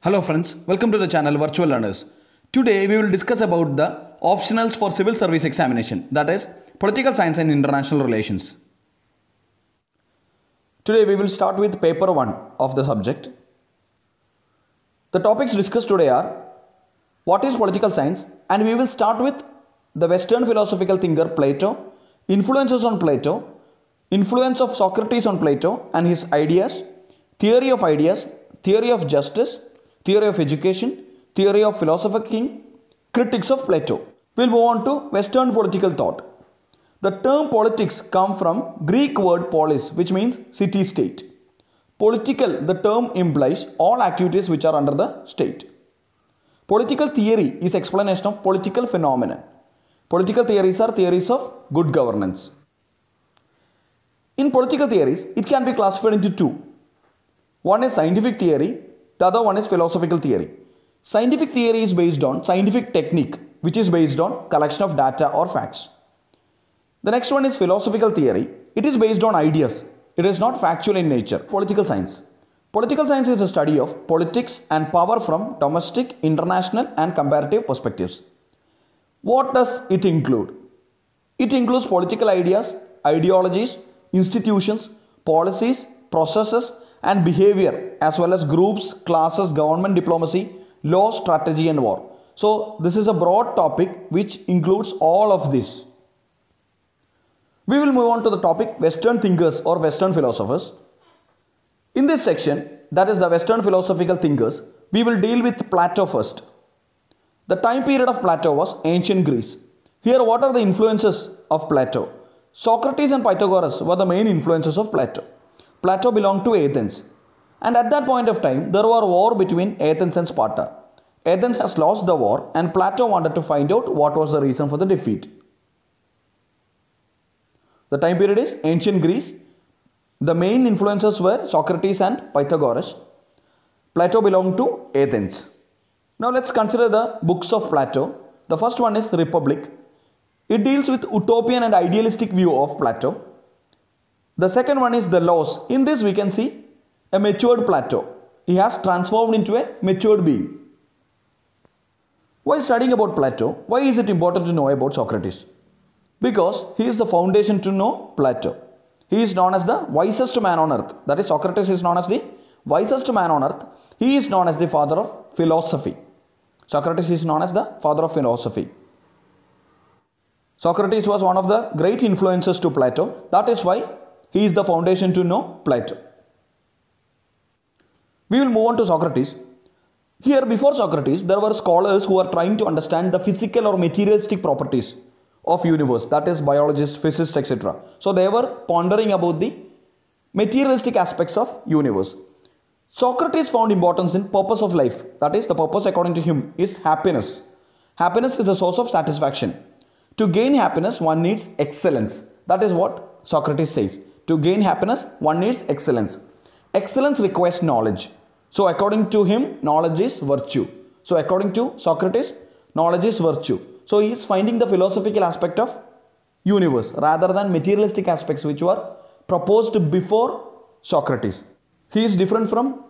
Hello friends, welcome to the channel Virtual Learners. Today we will discuss about the optionals for civil service examination, that is political science and international relations. Today we will start with paper 1 of the subject. The topics discussed today are what is political science, and we will start with the Western philosophical thinker Plato, influences on Plato, influence of Socrates on Plato and his ideas, theory of ideas, theory of justice, theory of education, theory of philosopher king, critics of Plato. We will move on to Western political thought. The term politics comes from Greek word polis, which means city-state. Political, the term implies all activities which are under the state. Political theory is explanation of political phenomena. Political theories are theories of good governance. In political theories, it can be classified into two. One is scientific theory, the other one is philosophical theory. Scientific theory is based on scientific technique, which is based on collection of data or facts. The next one is philosophical theory. It is based on ideas. It is not factual in nature. Political science. Political science is the study of politics and power from domestic, international and comparative perspectives. What does it include? It includes political ideas, ideologies, institutions, policies, processes and behavior, as well as groups, classes, government diplomacy, law, strategy and war. So this is a broad topic which includes all of this. We will move on to the topic Western thinkers or Western philosophers. In this section, that is the Western philosophical thinkers, we will deal with Plato first. The time period of Plato was ancient Greece. Here what are the influences of Plato? Socrates and Pythagoras were the main influences of Plato. Plato belonged to Athens, and at that point of time there were war between Athens and Sparta. Athens has lost the war and Plato wanted to find out what was the reason for the defeat. The time period is ancient Greece. The main influences were Socrates and Pythagoras. Plato belonged to Athens. Now let's consider the books of Plato. The first one is Republic. It deals with utopian and idealistic view of Plato. The second one is the Laws. In this we can see a matured Plato. He has transformed into a matured being. While studying about Plato, why is it important to know about Socrates? Because he is the foundation to know Plato. He is known as the wisest man on earth. That is, Socrates is known as the wisest man on earth. He is known as the father of philosophy. Socrates is known as the father of philosophy. Socrates was one of the great influences to Plato. That is why he is the foundation to know Plato. We will move on to Socrates. Here before Socrates, there were scholars who are trying to understand the physical or materialistic properties of universe, that is biologists, physicists, etc. So they were pondering about the materialistic aspects of universe. Socrates found importance in purpose of life. That is, the purpose according to him is happiness. Happiness is the source of satisfaction. To gain happiness, one needs excellence. That is what Socrates says. To gain happiness, one needs excellence. Excellence requires knowledge. So according to him, knowledge is virtue. So according to Socrates, knowledge is virtue. So he is finding the philosophical aspect of universe rather than materialistic aspects which were proposed before Socrates. He is different from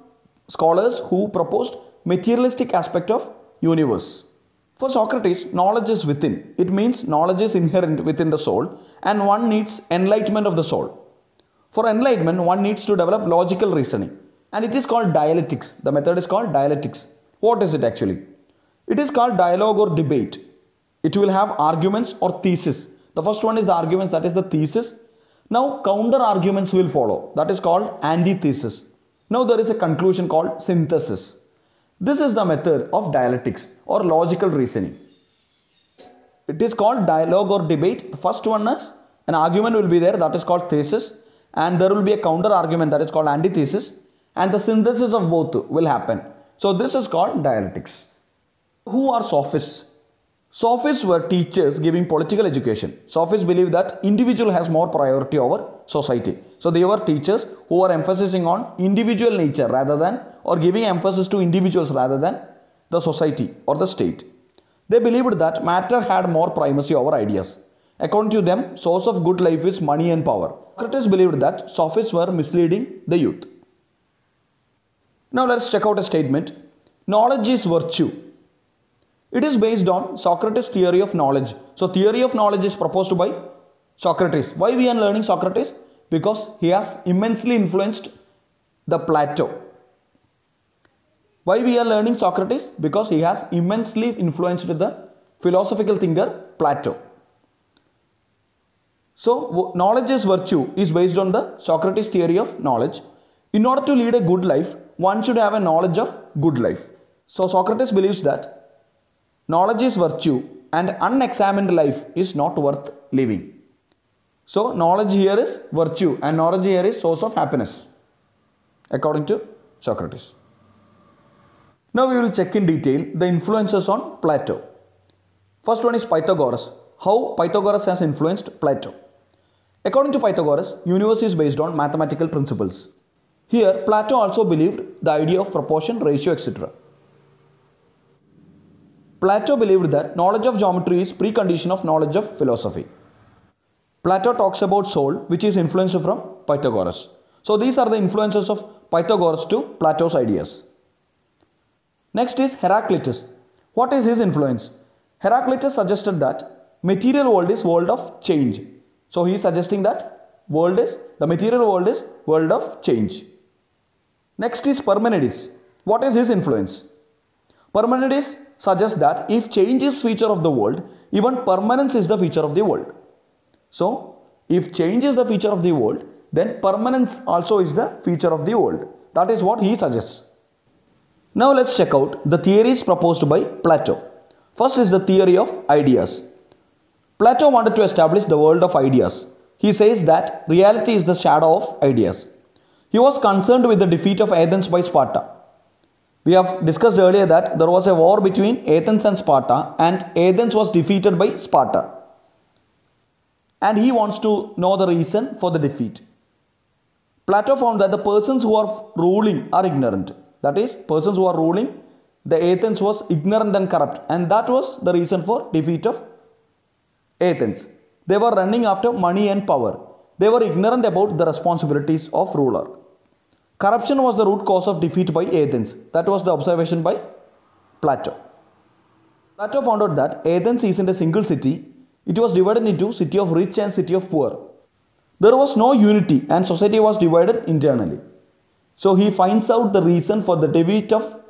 scholars who proposed materialistic aspect of universe. For Socrates, knowledge is within. It means knowledge is inherent within the soul and one needs enlightenment of the soul. For enlightenment, one needs to develop logical reasoning. And it is called dialectics. The method is called dialectics. What is it actually? It is called dialogue or debate. It will have arguments or thesis. The first one is the arguments, that is the thesis. Now counter arguments will follow. That is called antithesis. Now there is a conclusion called synthesis. This is the method of dialectics or logical reasoning. It is called dialogue or debate. The first one is an argument will be there, that is called thesis. And there will be a counter argument, that is called antithesis. And the synthesis of both will happen. So this is called dialectics. Who are sophists? Sophists were teachers giving political education. Sophists believe that individual has more priority over society. So they were teachers who were emphasizing on individual nature rather than, or giving emphasis to individuals rather than the society or the state. They believed that matter had more primacy over ideas. According to them, source of good life is money and power. Socrates believed that sophists were misleading the youth. Now let's check out a statement. knowledge is virtue. It is based on Socrates' theory of knowledge. So theory of knowledge is proposed by Socrates. Why we are learning Socrates? Because he has immensely influenced the Plato. Why we are learning Socrates? Because he has immensely influenced the philosophical thinker Plato. So knowledge is virtue is based on the Socrates theory of knowledge. In order to lead a good life, one should have a knowledge of good life. So Socrates believes that knowledge is virtue and unexamined life is not worth living. So knowledge here is virtue and knowledge here is source of happiness, according to Socrates. Now we will check in detail the influences on Plato. First one is Pythagoras. How Pythagoras has influenced Plato. According to Pythagoras, universe is based on mathematical principles. Here Plato also believed the idea of proportion, ratio, etc. Plato believed that knowledge of geometry is precondition of knowledge of philosophy. Plato talks about soul, which is influenced from Pythagoras. So these are the influences of Pythagoras to Plato's ideas. Next is Heraclitus. What is his influence? Heraclitus suggested that material world is world of change. So he is suggesting that the material world is world of change. Next is Parmenides. What is his influence? Parmenides suggests that if change is feature of the world, even permanence is the feature of the world. So if change is the feature of the world, then permanence also is the feature of the world. That is what he suggests. Now let's check out the theories proposed by Plato. First is the theory of ideas. Plato wanted to establish the world of ideas. He says that reality is the shadow of ideas. He was concerned with the defeat of Athens by Sparta. We have discussed earlier that there was a war between Athens and Sparta, and Athens was defeated by Sparta. And he wants to know the reason for the defeat. Plato found that the persons who are ruling are ignorant. That is, persons who are ruling, the Athens was ignorant and corrupt, and that was the reason for defeat of Athens. They were running after money and power. They were ignorant about the responsibilities of ruler. Corruption was the root cause of defeat by Athens. That was the observation by Plato. Plato found out that Athens isn't a single city. It was divided into city of rich and city of poor. There was no unity and society was divided internally. So he finds out the reason for the defeat of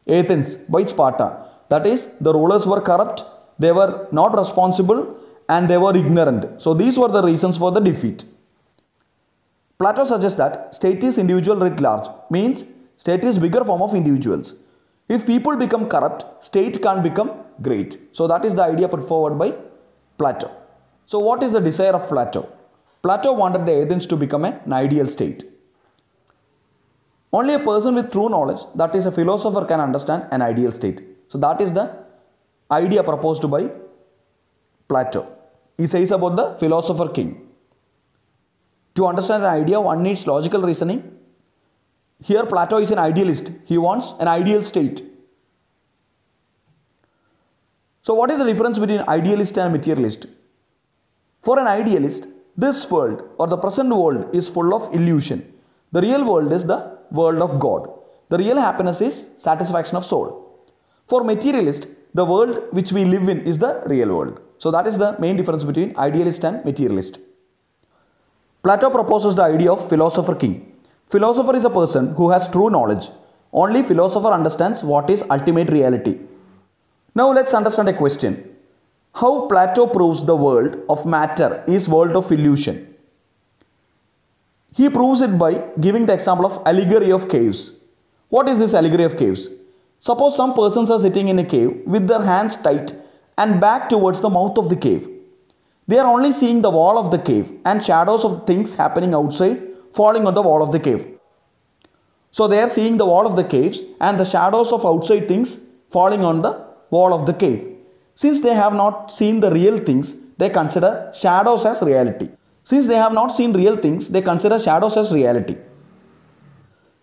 Athens by Sparta. That is, the rulers were corrupt, they were not responsible, and they were ignorant. So these were the reasons for the defeat. Plato suggests that state is individual writ large, means state is bigger form of individuals. If people become corrupt, state can't become great. So that is the idea put forward by Plato. So what is the desire of Plato? Plato wanted the Athens to become an ideal state. Only a person with true knowledge, that is a philosopher, can understand an ideal state. So that is the idea proposed by Plato. He says about the philosopher king. To understand an idea, one needs logical reasoning. Here Plato is an idealist. He wants an ideal state. So what is the difference between idealist and materialist? For an idealist, this world or the present world is full of illusion. The real world is the world of God. The real happiness is satisfaction of soul. For materialist, the world which we live in is the real world. So that is the main difference between idealist and materialist. Plato proposes the idea of philosopher king. Philosopher is a person who has true knowledge. Only philosopher understands what is ultimate reality. Now let's understand a question. How Plato proves the world of matter is world of illusion? He proves it by giving the example of allegory of caves. What is this allegory of caves? Suppose some persons are sitting in a cave with their hands tight and back towards the mouth of the cave. They are only seeing the wall of the cave and shadows of things happening outside falling on the wall of the cave. So they are seeing the wall of the caves and the shadows of outside things falling on the wall of the cave. Since they have not seen the real things, they consider shadows as reality. Since they have not seen real things, they consider shadows as reality.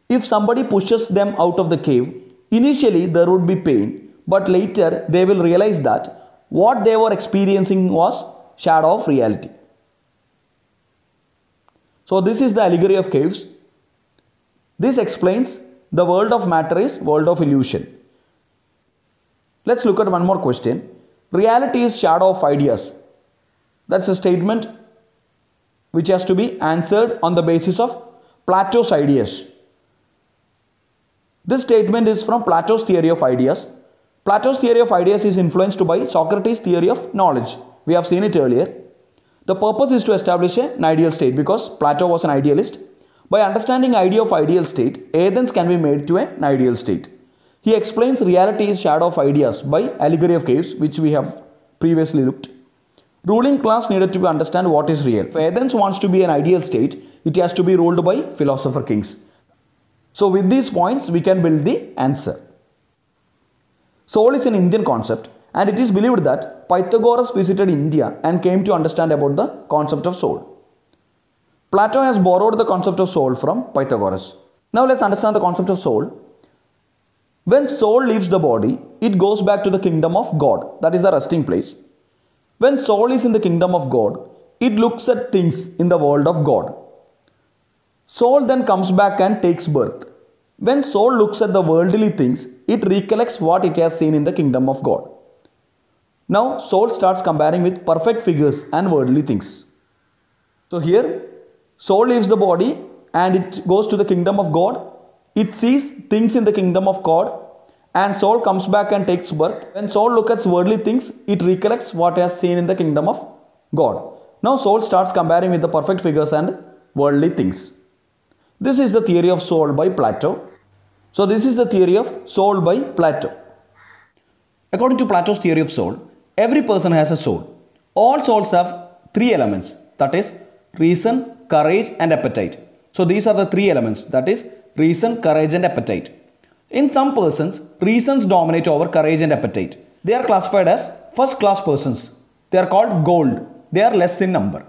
If somebody pushes them out of the cave, initially there would be pain, but later they will realize that what they were experiencing was shadow of reality. So this is the allegory of caves. This explains the world of matter is world of illusion. Let's look at one more question. Reality is shadow of ideas. That's a statement which has to be answered on the basis of Plato's ideas. This statement is from Plato's theory of ideas. Plato's theory of ideas is influenced by Socrates' theory of knowledge. We have seen it earlier. The purpose is to establish an ideal state because Plato was an idealist. By understanding idea of ideal state, Athens can be made to an ideal state. He explains reality is shadow of ideas by allegory of caves, which we have previously looked. Ruling class needed to understand what is real. If Athens wants to be an ideal state, it has to be ruled by philosopher kings. So with these points, we can build the answer. Soul is an Indian concept, and it is believed that Pythagoras visited India and came to understand about the concept of soul. Plato has borrowed the concept of soul from Pythagoras. Now let's understand the concept of soul. When soul leaves the body, it goes back to the kingdom of God. That is the resting place. When soul is in the kingdom of God, it looks at things in the world of God. Soul then comes back and takes birth. When soul looks at the worldly things, it recollects what it has seen in the kingdom of God. Now soul starts comparing with perfect figures and worldly things. So here, soul leaves the body and it goes to the kingdom of God. It sees things in the kingdom of God and soul comes back and takes birth. When soul looks at worldly things, it recollects what it has seen in the kingdom of God. Now soul starts comparing with the perfect figures and worldly things. This is the theory of soul by Plato. So this is the theory of soul by Plato. According to Plato's theory of soul, every person has a soul. All souls have three elements, that is reason, courage and appetite. So these are the three elements, that is reason, courage and appetite. In some persons, reasons dominate over courage and appetite. They are classified as first class persons. They are called gold. They are less in number.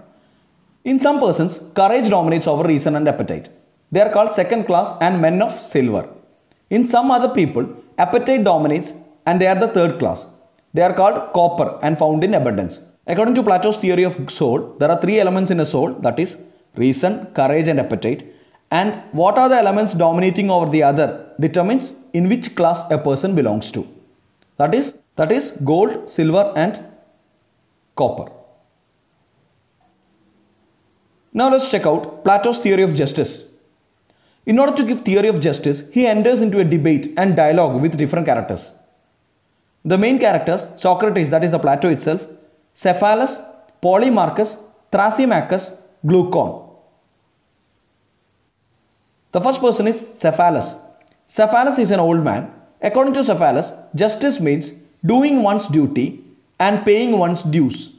In some persons, courage dominates over reason and appetite. They are called second class and men of silver. In some other people, appetite dominates and they are the third class. They are called copper and found in abundance. According to Plato's theory of soul, there are three elements in a soul, that is reason, courage and appetite. And what are the elements dominating over the other determines in which class a person belongs to. That is gold, silver and copper. Now let's check out Plato's theory of justice. In order to give theory of justice, he enters into a debate and dialogue with different characters. The main characters, Socrates, that is the Plato itself, Cephalus, Polemarchus, Thrasymachus, Glaucon. The first person is Cephalus. Cephalus is an old man. According to Cephalus, justice means doing one's duty and paying one's dues.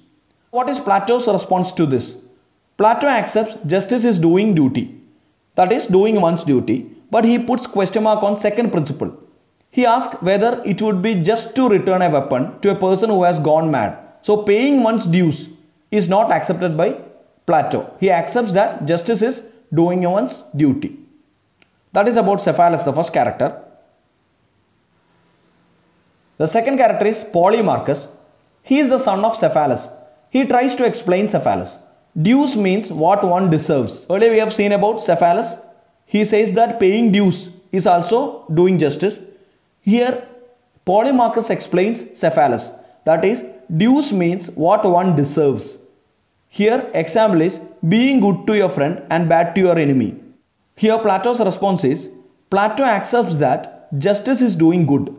What is Plato's response to this? Plato accepts justice is doing duty. That is doing one's duty, but he puts question mark on second principle. He asks whether it would be just to return a weapon to a person who has gone mad. So paying one's dues is not accepted by Plato. He accepts that justice is doing one's duty. That is about Cephalus, the first character. The second character is Polemarchus. He is the son of Cephalus. He tries to explain Cephalus. Dues means what one deserves. Earlier we have seen about Cephalus. He says that paying dues is also doing justice. Here Polemarchus explains Cephalus. That is, dues means what one deserves. Here example is being good to your friend and bad to your enemy. Here Plato's response is, Plato accepts that justice is doing good,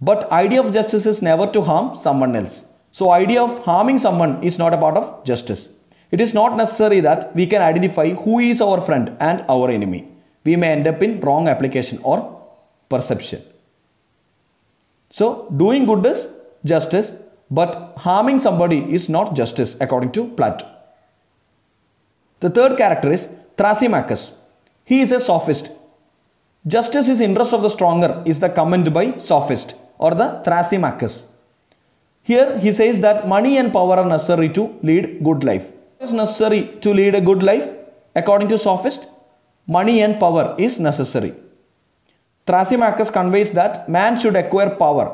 but idea of justice is never to harm someone else. So idea of harming someone is not a part of justice. It is not necessary that we can identify who is our friend and our enemy. We may end up in wrong application or perception. So doing good is justice, but harming somebody is not justice according to Plato. The third character is Thrasymachus. He is a sophist. Justice is interest of the stronger is the comment by sophist or the Thrasymachus. Here he says that money and power are necessary to lead good life. What is necessary to lead a good life? According to sophist, money and power is necessary. Thrasymachus conveys that man should acquire power.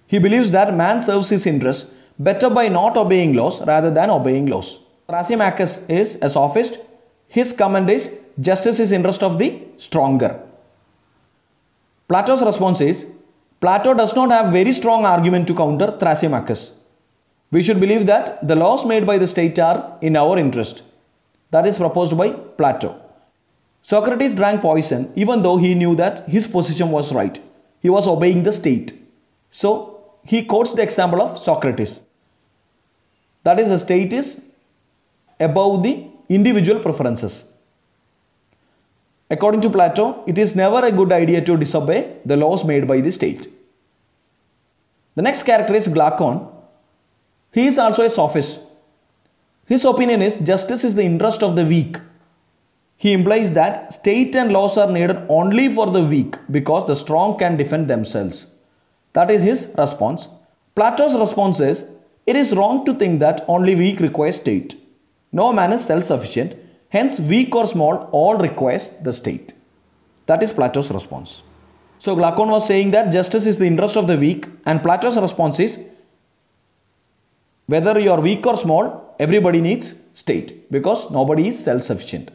He believes that man serves his interests better by not obeying laws rather than obeying laws. Thrasymachus is a sophist. His comment is justice is interest of the stronger. Plato's response is Plato does not have very strong argument to counter Thrasymachus. We should believe that the laws made by the state are in our interest. That is proposed by Plato. Socrates drank poison even though he knew that his position was right. He was obeying the state. So he quotes the example of Socrates. That is, the state is above the individual preferences. According to Plato, it is never a good idea to disobey the laws made by the state. The next character is Glaucon. He is also a sophist. His opinion is justice is the interest of the weak. He implies that state and laws are needed only for the weak because the strong can defend themselves. That is his response. Plato's response is, it is wrong to think that only weak require state. No man is self-sufficient. Hence, weak or small, all requires the state. That is Plato's response. So Glaucon was saying that justice is the interest of the weak, and Plato's response is, whether you are weak or small, everybody needs state because nobody is self-sufficient.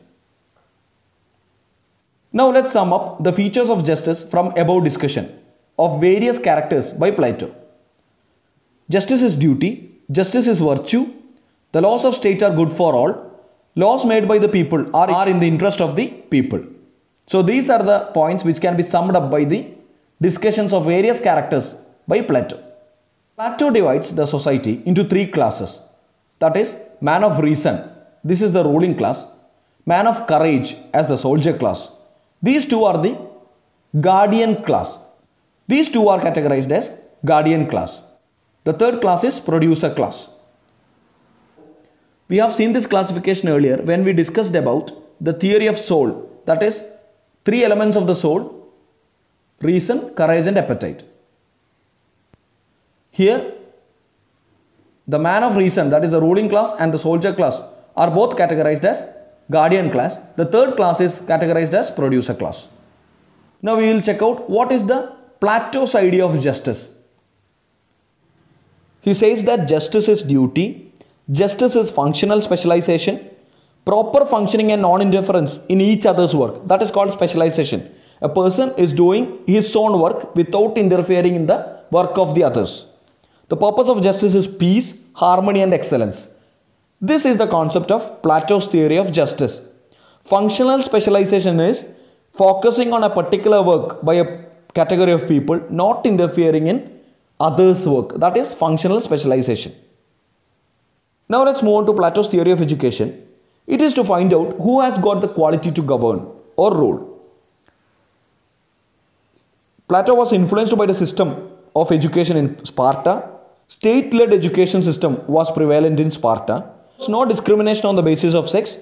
Now let's sum up the features of justice from above discussion of various characters by Plato. Justice is duty, justice is virtue, the laws of state are good for all, laws made by the people are in the interest of the people. So these are the points which can be summed up by the discussions of various characters by Plato. Plato divides the society into three classes. That is, man of reason, this is the ruling class, man of courage as the soldier class. These two are the guardian class. These two are categorized as guardian class. The third class is producer class. We have seen this classification earlier when we discussed about the theory of soul. That is, three elements of the soul: reason, courage and appetite. Here, the man of reason, that is the ruling class, and the soldier class are both categorized as guardian class. The third class is categorized as producer class. Now we will check out what is the Plato's idea of justice. He says that justice is duty, justice is functional specialization, proper functioning and non-interference in each other's work. That is called specialization. A person is doing his own work without interfering in the work of the others. The purpose of justice is peace, harmony and excellence. This is the concept of Plato's theory of justice. Functional specialization is focusing on a particular work by a category of people, not interfering in others' work. That is functional specialization. Now let's move on to Plato's theory of education. It is to find out who has got the quality to govern or rule. Plato was influenced by the system of education in Sparta. State-led education system was prevalent in Sparta. There was no discrimination on the basis of sex.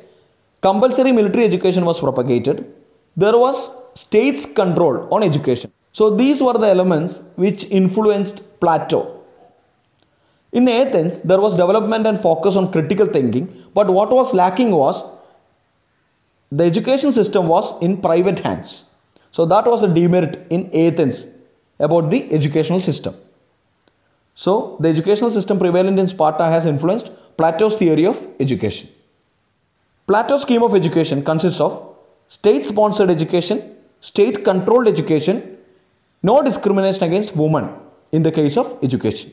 Compulsory military education was propagated. There was state's control on education. So these were the elements which influenced Plato. In Athens, there was development and focus on critical thinking, but what was lacking was the education system was in private hands. So that was a demerit in Athens about the educational system. So the educational system prevalent in Sparta has influenced Plato's theory of education. Plato's scheme of education consists of state-sponsored education, state-controlled education, no discrimination against women in the case of education.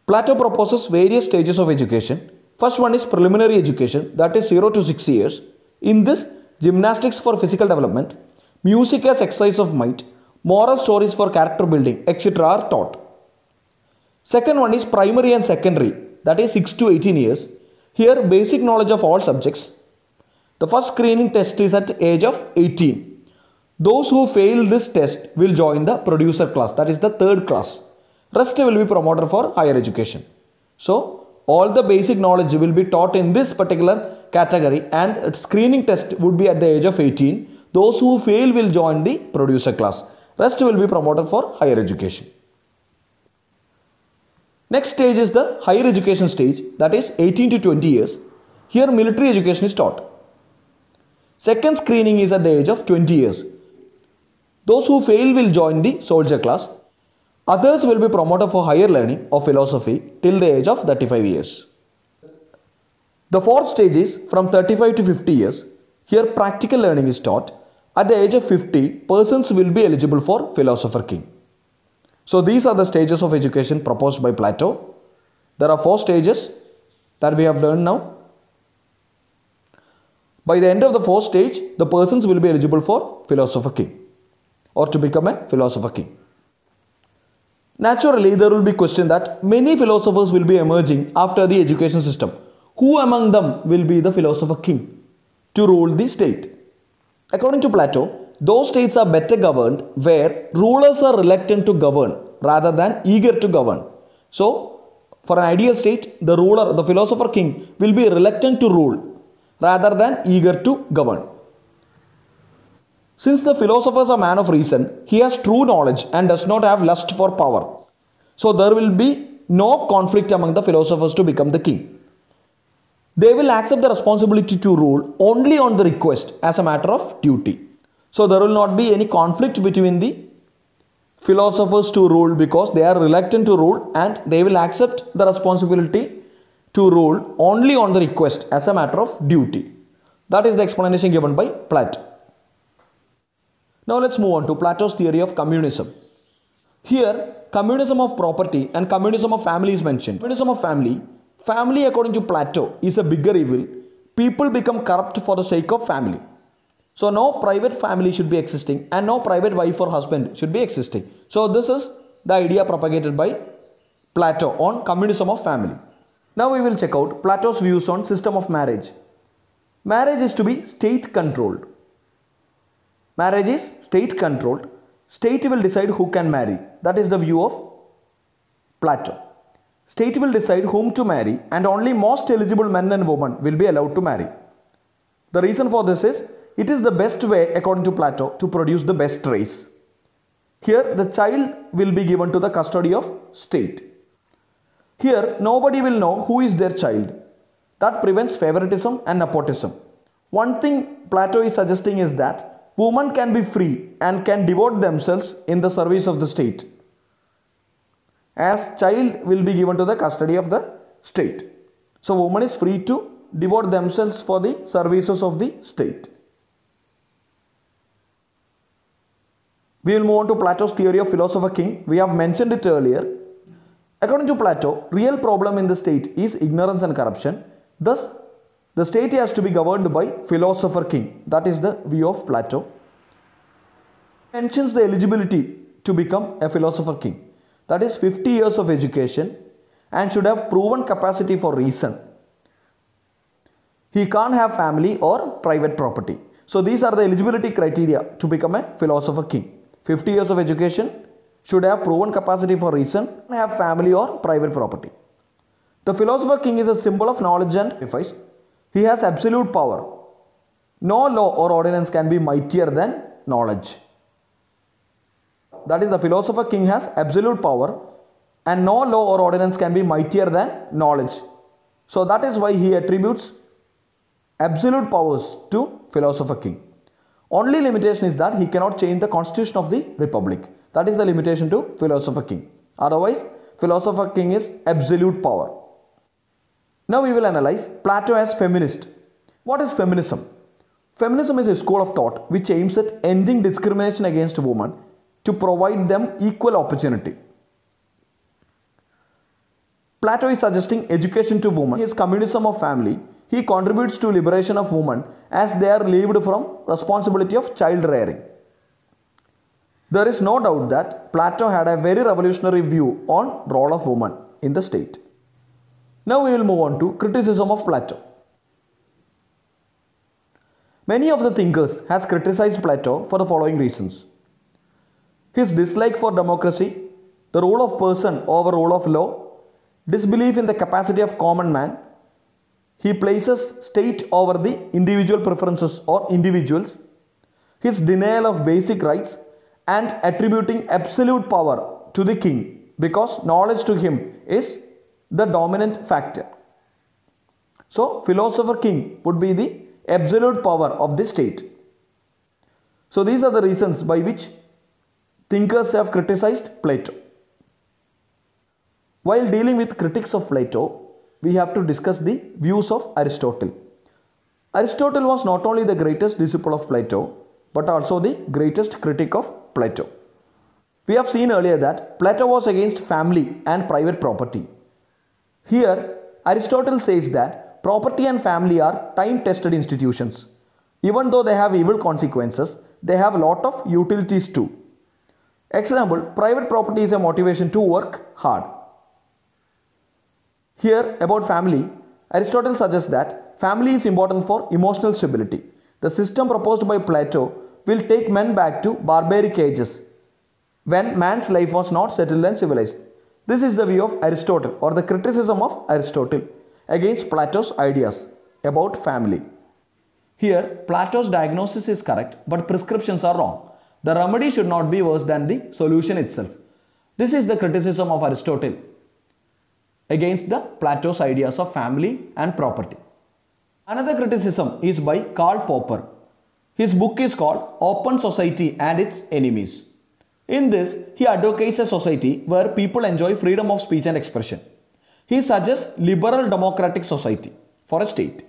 Plato proposes various stages of education. First one is preliminary education, that is 0 to 6 years. In this, gymnastics for physical development, music as exercise of might, moral stories for character building, etc. are taught. Second one is primary and secondary, that is 6 to 18 years. Here, basic knowledge of all subjects. The first screening test is at age of 18. Those who fail this test will join the producer class, that is the third class. Rest will be promoted for higher education. So, all the basic knowledge will be taught in this particular category, and screening test would be at the age of 18. Those who fail will join the producer class. Rest will be promoted for higher education. Next stage is the higher education stage, that is 18 to 20 years. Here military education is taught. Second screening is at the age of 20 years. Those who fail will join the soldier class. Others will be promoted for higher learning of philosophy till the age of 35 years. The fourth stage is from 35 to 50 years. Here practical learning is taught. At the age of 50, persons will be eligible for Philosopher King. So these are the stages of education proposed by Plato. There are 4 stages that we have learned now. By the end of the 4th stage, the persons will be eligible for philosopher king or to become a philosopher king. Naturally, there will be question that many philosophers will be emerging after the education system. Who among them will be the philosopher king to rule the state? According to Plato, those states are better governed where rulers are reluctant to govern rather than eager to govern. So, for an ideal state, the ruler, the philosopher king will be reluctant to rule rather than eager to govern. Since the philosopher is a man of reason, he has true knowledge and does not have lust for power. So there will be no conflict among the philosophers to become the king. They will accept the responsibility to rule only on the request as a matter of duty. So there will not be any conflict between the philosophers to rule because they are reluctant to rule, and they will accept the responsibility to rule only on the request as a matter of duty. That is the explanation given by Plato. Now let's move on to Plato's theory of communism. Here, communism of property and communism of family is mentioned. Communism of family according to Plato is a bigger evil. People become corrupt for the sake of family. So no private family should be existing and no private wife or husband should be existing. So this is the idea propagated by Plato on communism of family. Now we will check out Plato's views on system of marriage. Marriage is to be state controlled. Marriage is state controlled. State will decide who can marry. That is the view of Plato. State will decide whom to marry and only most eligible men and women will be allowed to marry. The reason for this is, it is the best way according to Plato to produce the best race. Here the child will be given to the custody of state. Here nobody will know who is their child. That prevents favoritism and nepotism. One thing Plato is suggesting is that women can be free and can devote themselves in the service of the state, as child will be given to the custody of the state. So woman is free to devote themselves for the services of the state. We will move on to Plato's theory of philosopher king. We have mentioned it earlier. According to Plato, real problem in the state is ignorance and corruption. Thus, the state has to be governed by philosopher king. That is the view of Plato. He mentions the eligibility to become a philosopher king. That is 50 years of education and should have proven capacity for reason. He can't have family or private property. So these are the eligibility criteria to become a philosopher king. 50 years of education, should have proven capacity for reason, and have family or private property. The philosopher king is a symbol of knowledge and sacrifice. He has absolute power. No law or ordinance can be mightier than knowledge. That is, the philosopher king has absolute power and no law or ordinance can be mightier than knowledge. So that is why he attributes absolute powers to philosopher king. Only limitation is that he cannot change the constitution of the republic. That is the limitation to philosopher king. Otherwise, philosopher king is absolute power. Now we will analyze Plato as feminist. What is feminism? Feminism is a school of thought which aims at ending discrimination against women to provide them equal opportunity. Plato is suggesting education to women. His communism of family, he contributes to liberation of women as they are relieved from responsibility of child rearing. There is no doubt that Plato had a very revolutionary view on role of women in the state. Now we will move on to criticism of Plato. Many of the thinkers has criticized Plato for the following reasons. His dislike for democracy, the rule of person over rule of law, disbelief in the capacity of common man. He places state over the individual preferences or individuals. His denial of basic rights and attributing absolute power to the king because knowledge to him is the dominant factor. So, philosopher king would be the absolute power of the state. So, these are the reasons by which thinkers have criticized Plato. While dealing with critics of Plato, we have to discuss the views of Aristotle. Aristotle was not only the greatest disciple of Plato, but also the greatest critic of Plato. We have seen earlier that Plato was against family and private property. Here, Aristotle says that property and family are time-tested institutions. Even though they have evil consequences, they have a lot of utilities too. Example, private property is a motivation to work hard. Here, about family, Aristotle suggests that family is important for emotional stability. The system proposed by Plato will take men back to barbaric ages, when man's life was not settled and civilized. This is the view of Aristotle, or the criticism of Aristotle against Plato's ideas about family. Here, Plato's diagnosis is correct, but prescriptions are wrong. The remedy should not be worse than the solution itself. This is the criticism of Aristotle against the Plato's ideas of family and property. Another criticism is by Karl Popper. His book is called Open Society and Its Enemies. In this, he advocates a society where people enjoy freedom of speech and expression. He suggests liberal democratic society for a state.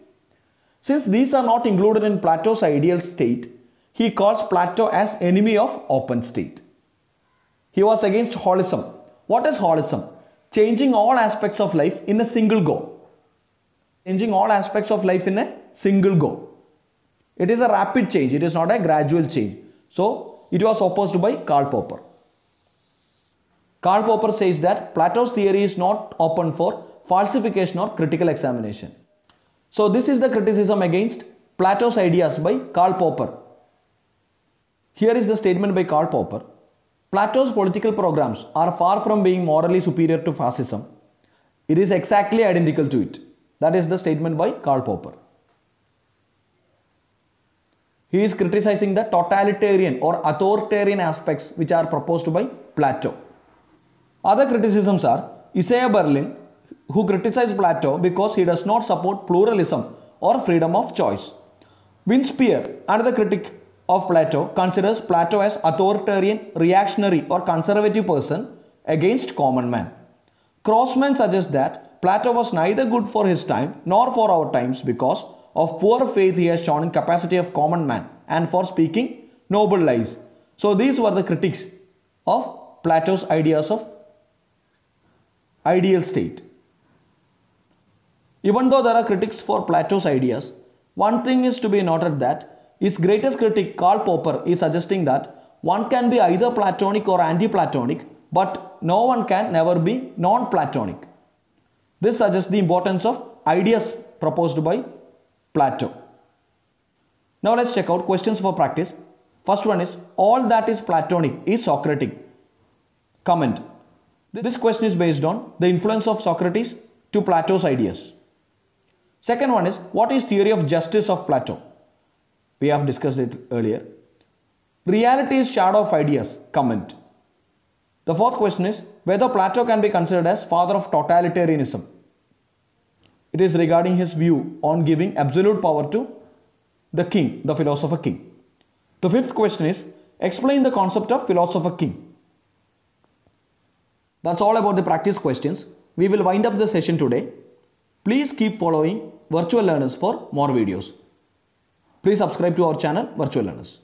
Since these are not included in Plato's ideal state, he calls Plato as enemy of open state. He was against holism. What is holism? Changing all aspects of life in a single go. Changing all aspects of life in a single go. It is a rapid change. It is not a gradual change. So, it was opposed by Karl Popper. Karl Popper says that Plato's theory is not open for falsification or critical examination. So, this is the criticism against Plato's ideas by Karl Popper. Here is the statement by Karl Popper. Plato's political programs are far from being morally superior to fascism. It is exactly identical to it. That is the statement by Karl Popper. He is criticizing the totalitarian or authoritarian aspects which are proposed by Plato. Other criticisms are Isaiah Berlin, who criticized Plato because he does not support pluralism or freedom of choice. Winspear, another critic of Plato, considers Plato as authoritarian, reactionary or conservative person against common man. Crossman suggests that Plato was neither good for his time nor for our times because of poor faith he has shown in capacity of common man and for speaking noble lies. So these were the critics of Plato's ideas of ideal state. Even though there are critics for Plato's ideas, one thing is to be noted that his greatest critic Karl Popper is suggesting that one can be either Platonic or anti-Platonic, but no one can never be non-Platonic. This suggests the importance of ideas proposed by Plato. Now let's check out questions for practice. First one is, all that is Platonic is Socratic. Comment. This question is based on the influence of Socrates to Plato's ideas. Second one is, what is theory of justice of Plato? We have discussed it earlier. Reality is shadow of ideas. Comment. The fourth question is, whether Plato can be considered as father of totalitarianism. It is regarding his view on giving absolute power to the king, the philosopher king. The fifth question is, explain the concept of philosopher king. That's all about the practice questions. We will wind up the session today. Please keep following Virtual Learners for more videos. Please subscribe to our channel, Virtual Learners.